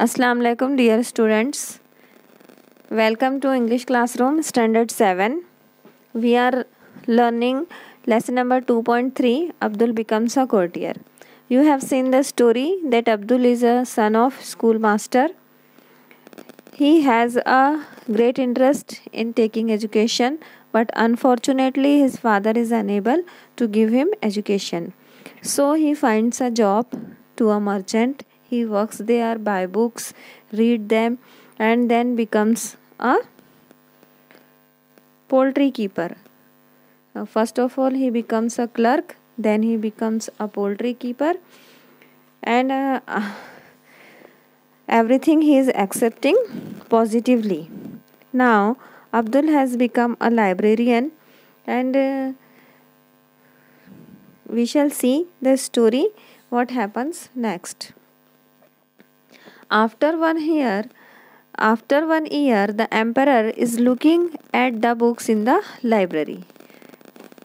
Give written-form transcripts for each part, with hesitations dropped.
Assalamu alaikum dear students. Welcome to English classroom standard 7. We are learning lesson number 2.3. Abdul becomes a courtier. You have seen the story that Abdul is a son of schoolmaster. He has a great interest in taking education, but unfortunately his father is unable to give him education. So he finds a job to a merchant. He works there, buy books, read them, and then becomes a poultry keeper. First of all, he becomes a clerk, then he becomes a poultry keeper, and everything he is accepting positively. Now, Abdul has become a librarian, and we shall see the story what happens next. After 1 year, the emperor is looking at the books in the library.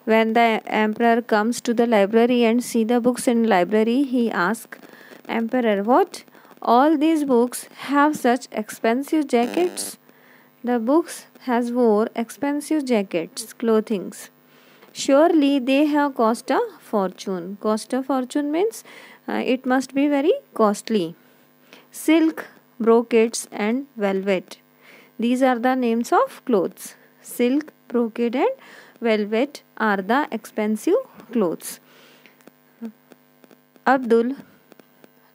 When the emperor comes to the library and see the books in library, he asks, "Emperor, what? All these books have such expensive jackets?" The books has wore expensive jackets, clothings. Surely they have cost a fortune. Cost a fortune means it must be very costly. Silk, brocades and velvet. These are the names of clothes. Silk, brocade and velvet are the expensive clothes. Abdul,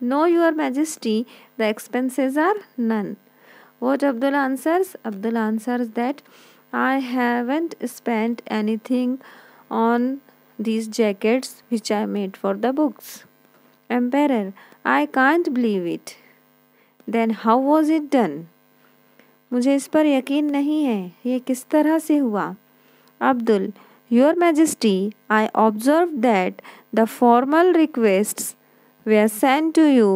"No, your majesty, the expenses are none." What Abdul answers? Abdul answers that I haven't spent anything on these jackets which I made for the books. Emperor, I can't believe it. Then how was it done? मुझे इस पर यकीन नहीं है, ये किस तरह से हुआ? Abdul, Your Majesty, I observed that the formal requests were sent to you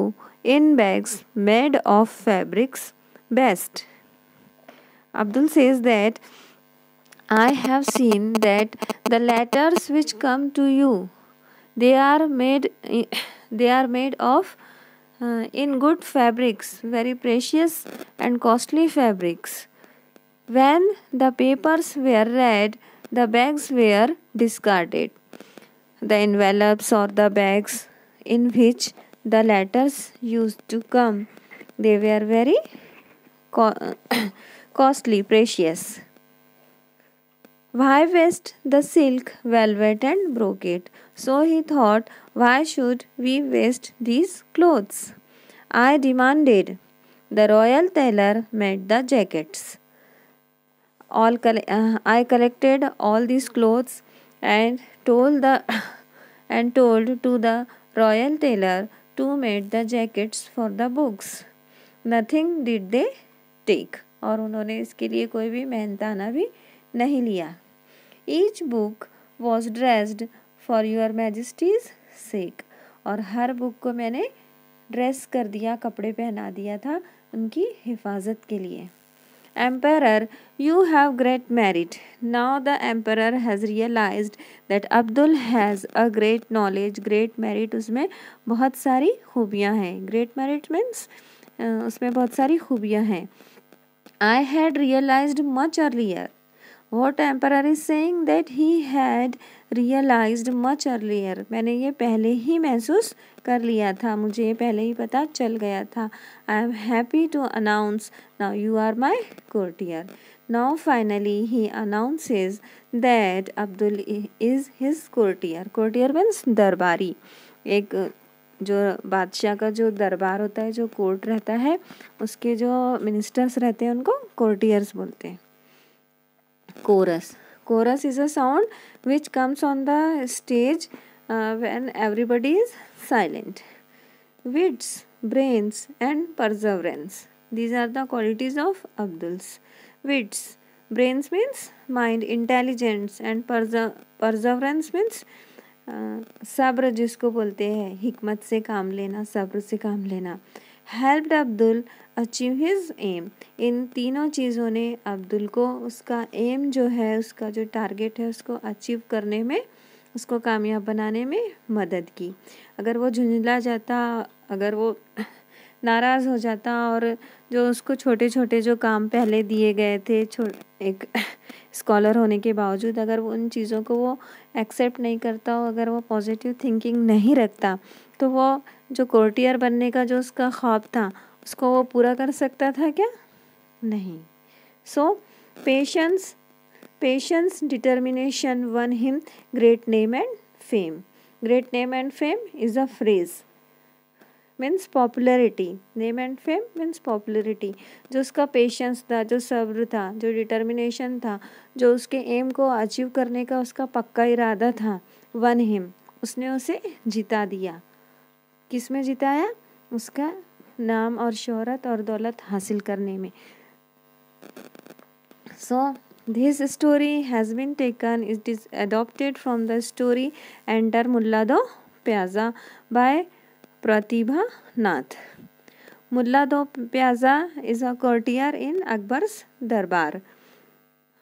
in bags made of fabrics best. Abdul says that I have seen that the letters which come to you, they are made of in good fabrics, very precious and costly fabrics. When the papers were read, the bags were discarded. The envelopes or the bags in which the letters used to come, they were very costly, precious. Why waste the silk, velvet and brocade? So he thought, why should we waste these clothes? I demanded. The royal tailor made the jackets. I collected all these clothes and told to the royal tailor to make the jackets for the books. Nothing did they take. और उन्होंने इसके लिए कोई भी मेहनताना भी नहीं लिया. Each book was dressed for your majesty's sake. और हर बुक को मैंने ड्रेस कर दिया, कपड़े पहना दिया था उनकी हिफाजत के लिए. Emperor, you have great merit. Now the emperor has realized that Abdul has a great knowledge, great merit. उसमें बहुत सारी खूबियाँ हैं. Great merit means उसमें बहुत सारी खूबियाँ हैं. I had realized much earlier. What emperor is saying that he had realized much earlier. मैंने ये पहले ही महसूस कर लिया था, मुझे ये पहले ही पता चल गया था. I am happy to announce now you are my courtier. Now finally he announces that Abdul is his courtier. Courtier means दरबारी. एक जो बादशाह का जो दरबार होता है, जो कोर्ट रहता है, उसके जो मिनिस्टर्स रहते हैं उनको कोर्टियर्स बोलते हैं. Chorus. Chorus is a sound which comes on the stage when everybody is silent. Wits, brains and perseverance. These are the qualities of Abdul's. Wits. Brains means mind, intelligence and perseverance means सब्र जिसको बोलते हैं, हिकमत से काम लेना, सब्र से काम लेना. Helped Abdul achieve his aim. इन तीनों चीज़ों ने अब्दुल को उसका एम जो है, उसका जो टारगेट है, उसको अचीव करने में, उसको कामयाब बनाने में मदद की. अगर वो झुंझला जाता, अगर वो नाराज़ हो जाता और जो उसको छोटे छोटे जो काम पहले दिए गए थे एक स्कॉलर होने के बावजूद अगर वो उन चीज़ों को वो एक्सेप्ट नहीं करता हो, अगर वो पॉजिटिव थिंकिंग नहीं रखता, तो वो जो कोर्टियर बनने का जो उसका ख्वाब था उसको वो पूरा कर सकता था क्या? नहीं. So patience determination won him great name and fame. Great name and fame is a phrase, means popularity. Name and fame means popularity. जो उसका पेशेंस था, जो सब्र था, जो डिटर्मिनेशन था, जो उसके एम को अचीव करने का उसका पक्का इरादा था, वन हिम, उसने उसे जिता दिया. किस में जिताया? उसका नाम और शोहरत और दौलत हासिल करने में. सो this story has been taken, it is adopted from the story Enter Mulla Do Pyazza by Pratibha Nath. Mulla Do Pyazza is a courtier in Akbar's darbar.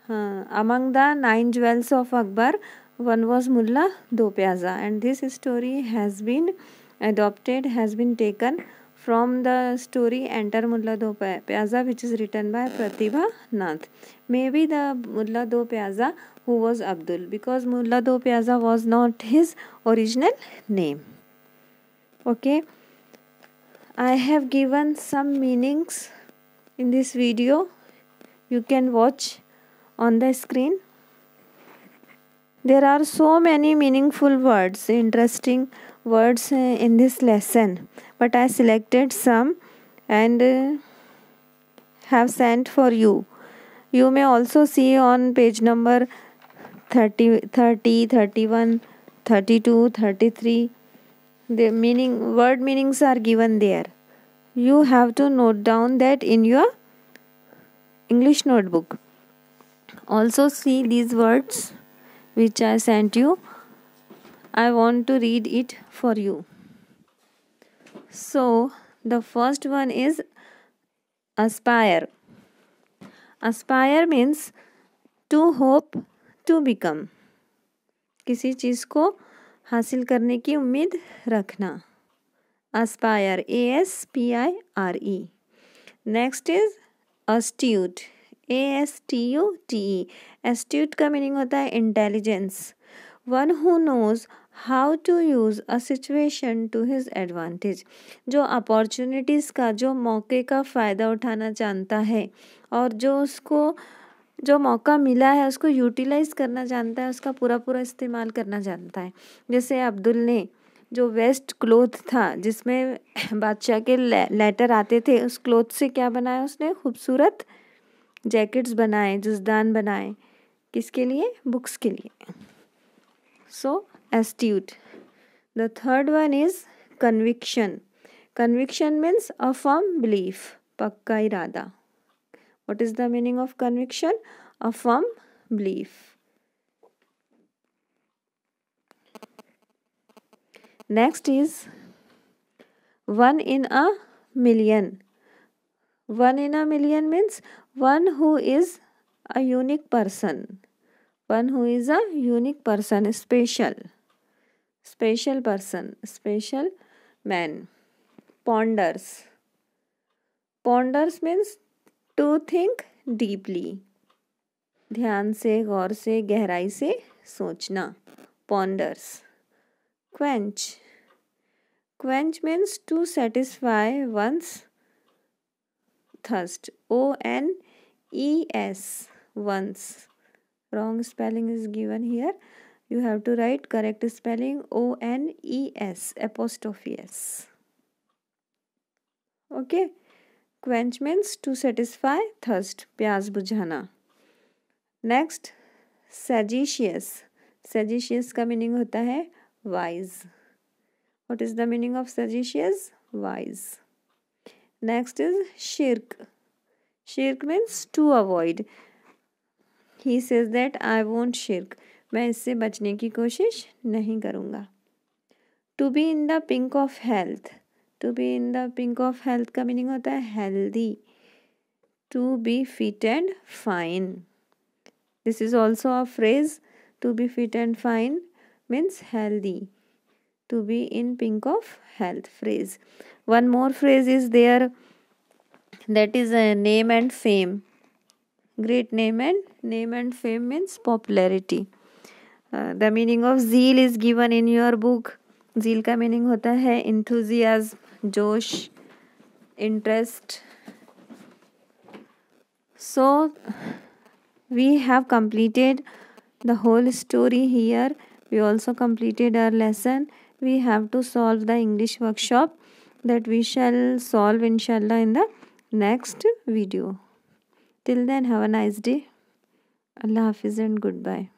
Among the 9 jewels of Akbar, one was Mulla Do Pyazza, and this story has been adopted, has been taken from the story Enter Mulla Do Pyazza, which is written by Pratibha Nath. Maybe the Mulla Do Pyazza who was Abdul, because Mulla Do Pyazza was not his original name. Okay, I have given some meanings in this video. You can watch on the screen. There are so many meaningful words, interesting words in this lesson, but I selected some and have sent for you. You may also see on page number 30, 31, 32, 33. The word meanings are given there. You have to note down that in your English notebook. Also see these words which I sent you. I want to read it for you. So the first one is aspire. Aspire means to hope to become. किसी चीज़ को हासिल करने की उम्मीद रखना. Aspire, ASPIRE. Next is astute, ASTUTE. Astute का meaning होता है intelligence. One who knows how to use a situation to his advantage. जो अपॉर्चुनिटीज़ का, जो मौके का फ़ायदा उठाना जानता है और जो उसको जो मौका मिला है उसको यूटिलाइज़ करना जानता है, उसका पूरा पूरा इस्तेमाल करना जानता है. जैसे अब्दुल ने जो वेस्ट क्लोथ था जिसमें बादशाह के लेटर आते थे, उस क्लोथ से क्या बनाया उसने? खूबसूरत जैकेट्स बनाए, जुज़दान बनाए. किसके लिए? बुक्स के लिए. So astute. The third one is conviction. Conviction means a firm belief, पक्का इरादा. What is the meaning of conviction? A firm belief. Next is one in a million. One in a million means one who is a unique person. One who is a unique person, special. Special person, special man. Ponders. Ponders means to think deeply. ध्यान से, गौर से, गहराई से सोचना. Ponders. Quench. Quench means to satisfy one's thirst. ONES. Once. Wrong spelling is given here. You have to write correct spelling ONES apostrophe S. Okay. Quench means to satisfy thirst, प्यास बुझाना. Next सैजिशियस. सैजिशियस का meaning होता है wise. What is the meaning of सैजिशियस? Wise. Next is shirk. Shirk means to avoid. He says that I won't shirk. मैं इससे बचने की कोशिश नहीं करूँगा. To be in the pink of health. To be in the pink of health का meaning होता है healthy. To be fit and fine. This is also a phrase. To be fit and fine means healthy. to be in pink of health phrase. One more phrase is there, that is a name and fame. Great name and fame means popularity. The meaning of zeal is given in your book. zeal का meaning होता है enthusiasm, जोश, interest. So we have completed the whole story here. We also completed our lesson. We have to solve the English workshop that we shall solve inshallah in the next video. Till then, have a nice day. Allah Hafiz and goodbye.